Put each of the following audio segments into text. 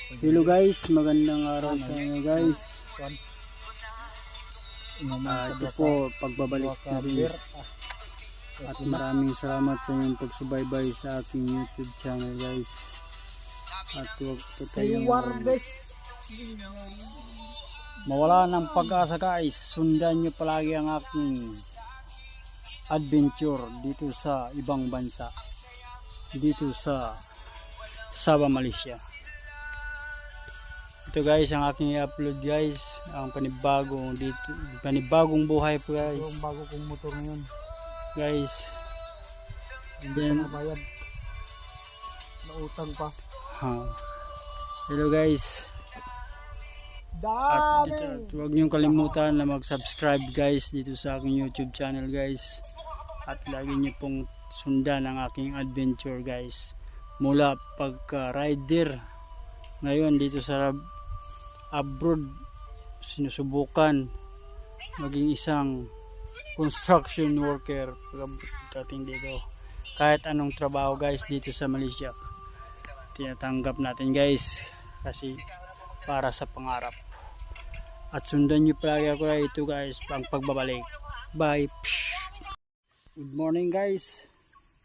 Hello guys, magandang araw sa inyo guys. Ito po, pagbabalik na rin. At maraming salamat sa inyong pagsubaybay sa aking YouTube channel guys. At huwag po tayong mawala ng pag-asa guys. Sundan nyo palagi ang aking adventure dito sa ibang bansa. Dito sa Sabah, Malaysia. Ito guys ang aking i-upload guys, ang panibagong dito, panibagong buhay po guys. Yung bago kong motor ngayon Guys. And then nabayad, nautang pa. Hello guys. At dito, huwag niyong kalimutan na mag-subscribe guys dito sa aking YouTube channel guys. At lagi niyo pong sundan ang aking adventure guys. Mula pagka-rider ngayon dito sa abroad, sinusubukan maging isang construction worker pagdating dito. Kahit anong trabaho guys dito sa Malaysia, tinatanggap natin guys kasi para sa pangarap. At sundan nyo palagi ako ito guys pang pagbabalik. Bye. Good morning guys.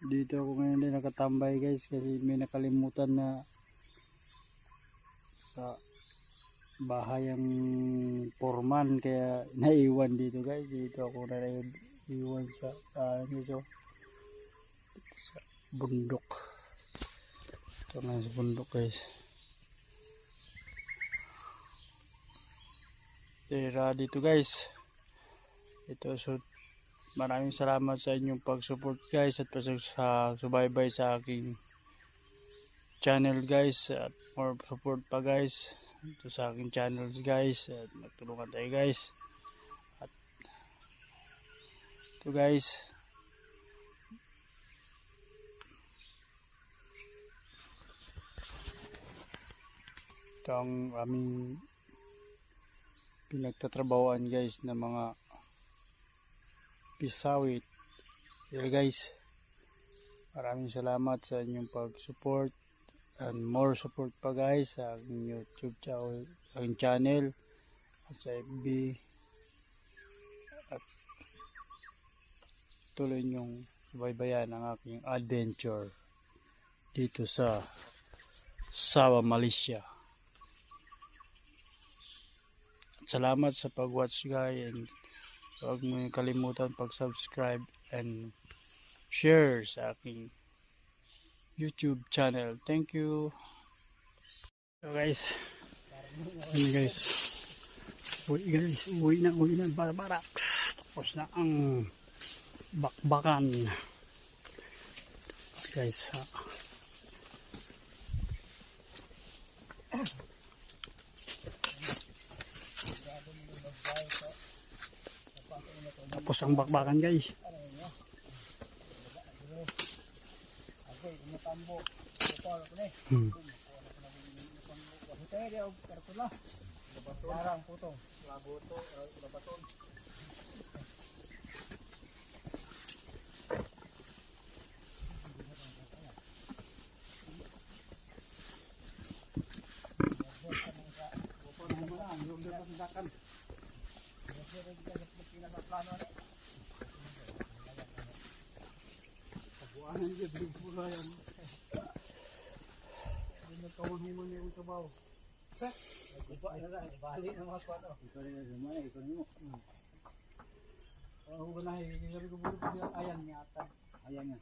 Dito ako ngayon din nakatambay guys kasi may nakalimutan na sa bahay ang foreman, kaya naiwan dito guys. Dito ako naiwan sa dito sa bundok. Ito na sa bundok guys. Tira dito guys. Ito, so maraming salamat sa inyong pag-support guys at pag-subaybay sa aking channel guys, at more support pa guys ito sa aking channels guys, at magtulungan tayo guys. At ito guys, ito ang aming pinagtatrabahoan guys na mga pisawit. Here guys, maraming salamat sa inyong pag-support and more support pa guys sa aking YouTube channel at sa FB, at tuloy nyong subaybayan ang aking adventure dito sa Sabah, Malaysia. At salamat sa pag-watch guys, and huwag mo kalimutan pag-subscribe and share sa aking YouTube channel. Thank you. So guys, ano guys, uwi na baraks. Tapos na ang bakbakan guys. Tapos ang bakbakan guys. Kabuanan dia berpura yang ini kawan human yang trabaho. Balik na mga kwato. Ikaw rin na naman, ikaw rin mo. Huwag na, hindi ko buro ayan niya ata. Ayan nga.